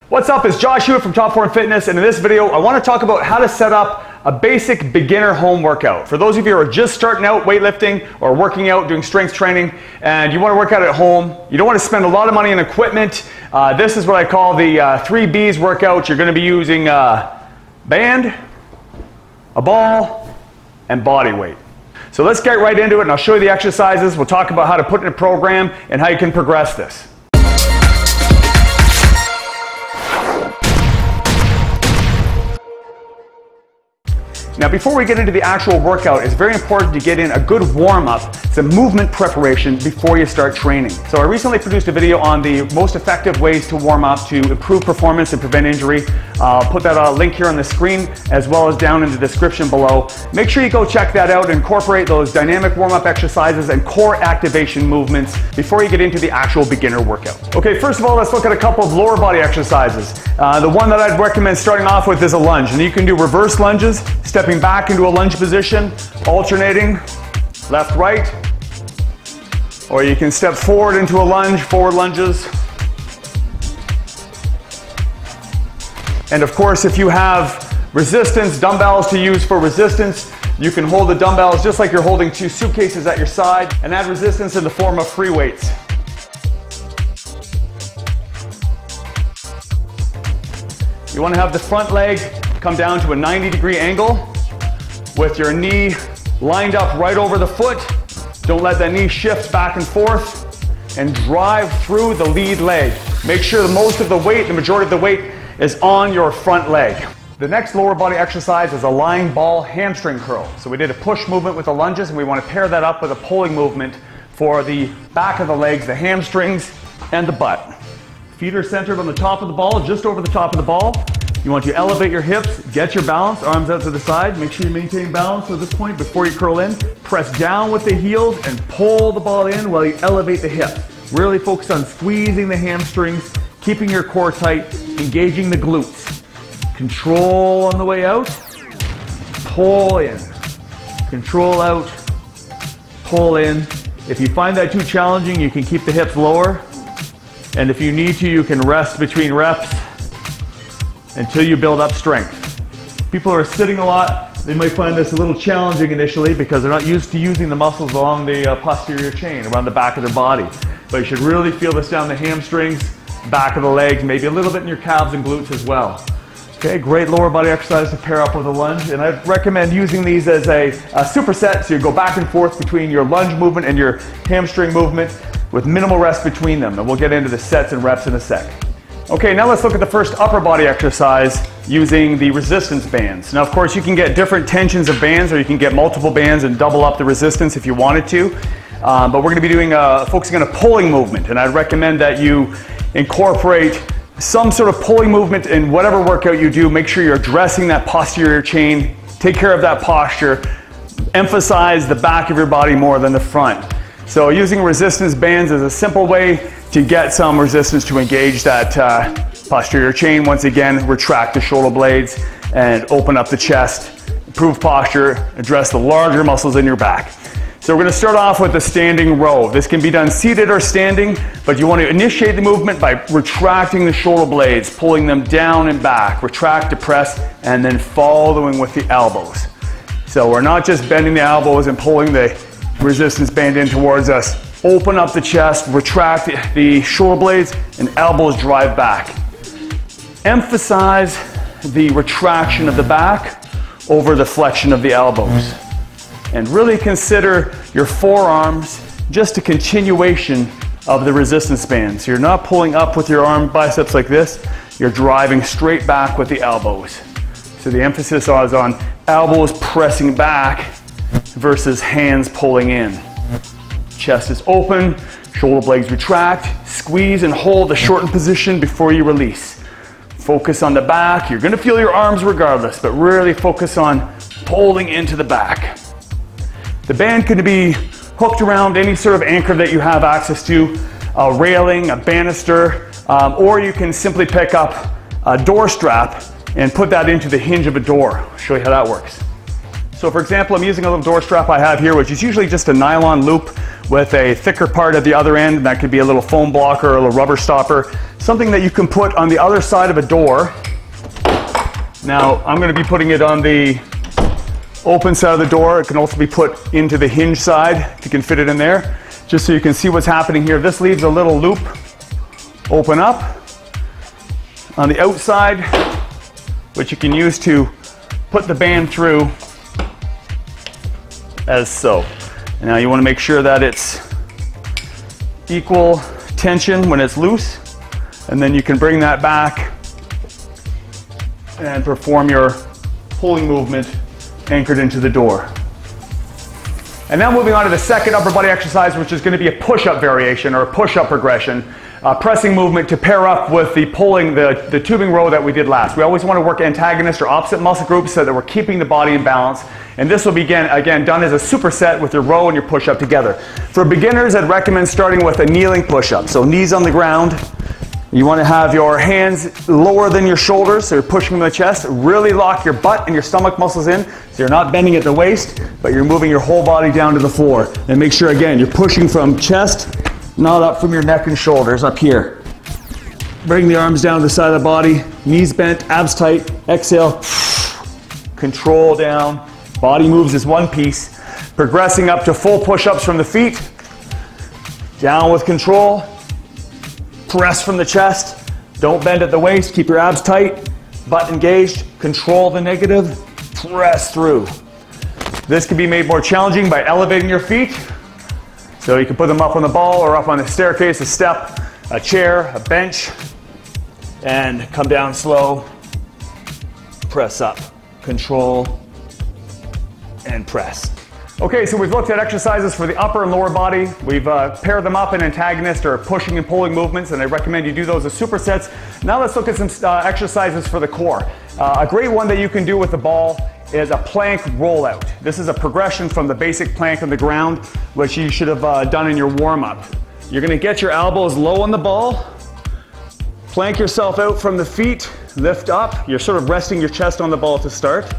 What's up, it's Josh Hewitt from Top Form Fitness, and in this video I want to talk about how to set up a basic beginner home workout. For those of you who are just starting out weightlifting or working out, doing strength training, and you want to work out at home, you don't want to spend a lot of money on equipment, this is what I call the 3 B's workout. You're going to be using a band, a ball, and body weight. So let's get right into it, and I'll show you the exercises. We'll talk about how to put in a program and how you can progress this. Now, before we get into the actual workout, it's very important to get in a good warm-up, some movement preparation before you start training. So I recently produced a video on the most effective ways to warm up to improve performance and prevent injury. I'll put that link here on the screen as well as down in the description below. Make sure you go check that out and incorporate those dynamic warm-up exercises and core activation movements before you get into the actual beginner workout. Okay, first of all, let's look at a couple of lower body exercises. The one that I'd recommend starting off with is a lunge, and you can do reverse lunges, stepping back into a lunge position, alternating left, right, or you can step forward into a lunge, forward lunges. And of course, if you have resistance, dumbbells to use for resistance, you can hold the dumbbells just like you're holding 2 suitcases at your side and add resistance in the form of free weights. You want to have the front leg come down to a 90-degree angle with your knee lined up right over the foot. Don't let that knee shift back and forth, and drive through the lead leg. Make sure that most of the weight, the majority of the weight, is on your front leg. The next lower body exercise is a lying ball hamstring curl. So we did a push movement with the lunges, and we want to pair that up with a pulling movement for the back of the legs, the hamstrings, and the butt. Feet are centered on the top of the ball, just over the top of the ball. You want to elevate your hips, get your balance, arms out to the side. Make sure you maintain balance at this point before you curl in. Press down with the heels and pull the ball in while you elevate the hip. Really focus on squeezing the hamstrings, keeping your core tight, engaging the glutes. Control on the way out, pull in. Control out, pull in. If you find that too challenging, you can keep the hips lower. And if you need to, you can rest between reps until you build up strength. People who are sitting a lot, they might find this a little challenging initially because they're not used to using the muscles along the posterior chain, around the back of their body. But you should really feel this down the hamstrings, back of the legs, maybe a little bit in your calves and glutes as well. Okay, great lower body exercise to pair up with a lunge, and I recommend using these as a superset, so you go back and forth between your lunge movement and your hamstring movement with minimal rest between them, and we'll get into the sets and reps in a sec. Okay, now let's look at the first upper body exercise using the resistance bands. Now, of course, you can get different tensions of bands, or you can get multiple bands and double up the resistance if you wanted to. But we're going to be doing focusing on a pulling movement, and I'd recommend that you incorporate some sort of pulling movement in whatever workout you do. Make sure you're addressing that posterior chain. Take care of that posture. Emphasize the back of your body more than the front. So using resistance bands is a simple way to get some resistance to engage that posterior chain. Once again, retract the shoulder blades and open up the chest, improve posture, address the larger muscles in your back. So we're going to start off with the standing row. This can be done seated or standing, but you want to initiate the movement by retracting the shoulder blades, pulling them down and back, retract to press, and then following with the elbows. So we're not just bending the elbows and pulling the resistance band in towards us. Open up the chest, retract the shoulder blades, and elbows drive back. Emphasize the retraction of the back over the flexion of the elbows. And really consider your forearms just a continuation of the resistance band. So you're not pulling up with your arm biceps like this, you're driving straight back with the elbows. So the emphasis is on elbows pressing back versus hands pulling in. Chest is open, shoulder blades retract, squeeze and hold the shortened position before you release. Focus on the back. You're going to feel your arms regardless, but really focus on pulling into the back. The band can be hooked around any sort of anchor that you have access to, a railing, a banister, or you can simply pick up a door strap and put that into the hinge of a door. I'll show you how that works. So for example, I'm using a little door strap I have here, which is usually just a nylon loop with a thicker part at the other end. That could be a little foam blocker or a little rubber stopper. Something that you can put on the other side of a door. Now, I'm going to be putting it on the open side of the door. It can also be put into the hinge side if you can fit it in there. Just so you can see what's happening here. This leaves a little loop open up on the outside, which you can use to put the band through as so. And now you want to make sure that it's equal tension when it's loose, and then you can bring that back and perform your pulling movement anchored into the door. And now moving on to the second upper body exercise, which is going to be a push-up variation or a push-up progression. Pressing movement to pair up with the pulling, the tubing row that we did last. We always want to work antagonist or opposite muscle groups so that we're keeping the body in balance. And this will be again done as a superset with your row and your push-up together. For beginners, I'd recommend starting with a kneeling push-up. So knees on the ground. You want to have your hands lower than your shoulders, so you're pushing from the chest. Really lock your butt and your stomach muscles in, so you're not bending at the waist, but you're moving your whole body down to the floor. And make sure, again, you're pushing from chest, not up from your neck and shoulders, up here. Bring the arms down to the side of the body, knees bent, abs tight, exhale, control down, body moves as one piece, progressing up to full push-ups from the feet, down with control, press from the chest, don't bend at the waist, keep your abs tight, butt engaged, control the negative, press through. This can be made more challenging by elevating your feet. So you can put them up on the ball or up on the staircase, a step, a chair, a bench, and come down slow, press up, control, and press. Okay, so we've looked at exercises for the upper and lower body. We've paired them up in antagonist or pushing and pulling movements, and I recommend you do those as supersets. Now let's look at some exercises for the core. A great one that you can do with the ball is a plank rollout. This is a progression from the basic plank on the ground, which you should have done in your warm-up. You're gonna get your elbows low on the ball, plank yourself out from the feet, lift up. You're sort of resting your chest on the ball to start.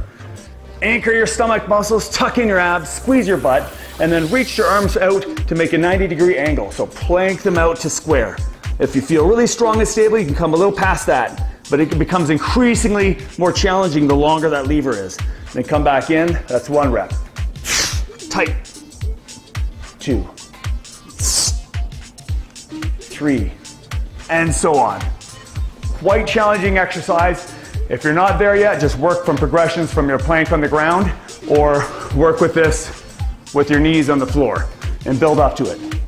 Anchor your stomach muscles, tuck in your abs, squeeze your butt, and then reach your arms out to make a 90-degree angle. So plank them out to square. If you feel really strong and stable, you can come a little past that, but it becomes increasingly more challenging the longer that lever is. Then come back in, that's one rep. Tight. 2, 3, and so on. Quite challenging exercise. If you're not there yet, just work from progressions from your plank on the ground or work with this with your knees on the floor and build up to it.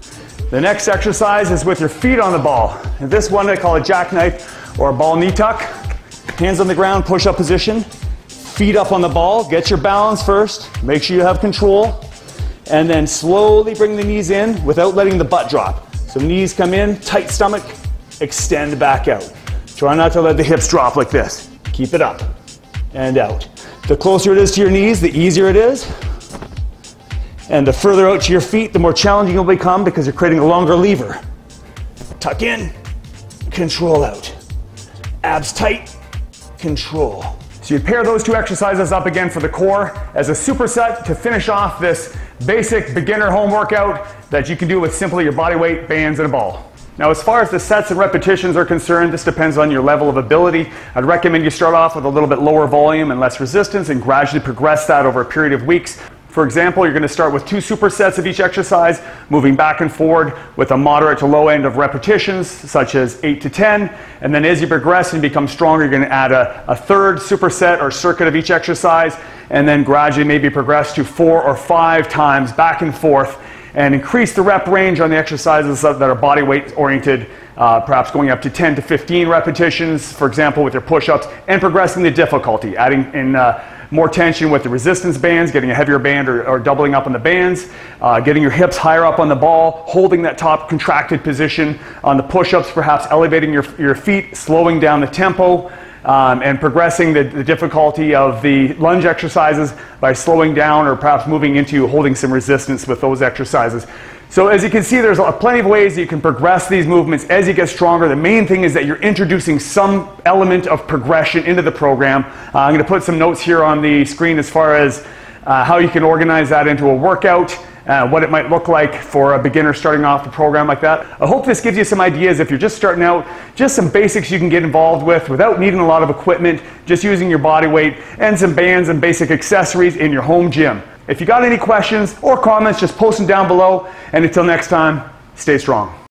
The next exercise is with your feet on the ball. And this one I call a jackknife or a ball knee tuck. Hands on the ground, push-up position. Feet up on the ball. Get your balance first. Make sure you have control. And then slowly bring the knees in without letting the butt drop. So knees come in, tight stomach, extend back out. Try not to let the hips drop like this. Keep it up and out. The closer it is to your knees, the easier it is. And the further out to your feet, the more challenging it will become because you're creating a longer lever. Tuck in, control out. Abs tight, control. So you pair those two exercises up again for the core as a superset to finish off this basic beginner home workout that you can do with simply your body weight, bands, and a ball. Now, as far as the sets and repetitions are concerned, this depends on your level of ability. I'd recommend you start off with a little bit lower volume and less resistance and gradually progress that over a period of weeks. For example, you're going to start with 2 supersets of each exercise, moving back and forward with a moderate to low end of repetitions, such as 8 to 10. And then as you progress and become stronger, you're going to add a third superset or circuit of each exercise, and then gradually maybe progress to 4 or 5 times back and forth, and increase the rep range on the exercises that are body weight oriented, perhaps going up to 10 to 15 repetitions, for example, with your push-ups, and progressing the difficulty, adding in more tension with the resistance bands, getting a heavier band or doubling up on the bands, getting your hips higher up on the ball, holding that top contracted position on the push-ups, perhaps elevating your feet, slowing down the tempo, and progressing the difficulty of the lunge exercises by slowing down or perhaps moving into holding some resistance with those exercises. So as you can see, there's plenty of ways you can progress these movements as you get stronger. The main thing is that you're introducing some element of progression into the program. I'm going to put some notes here on the screen as far as how you can organize that into a workout, what it might look like for a beginner starting off the program like that. I hope this gives you some ideas if you're just starting out, just some basics you can get involved with without needing a lot of equipment, just using your body weight and some bands and basic accessories in your home gym. If you got any questions or comments, just post them down below, and until next time, stay strong.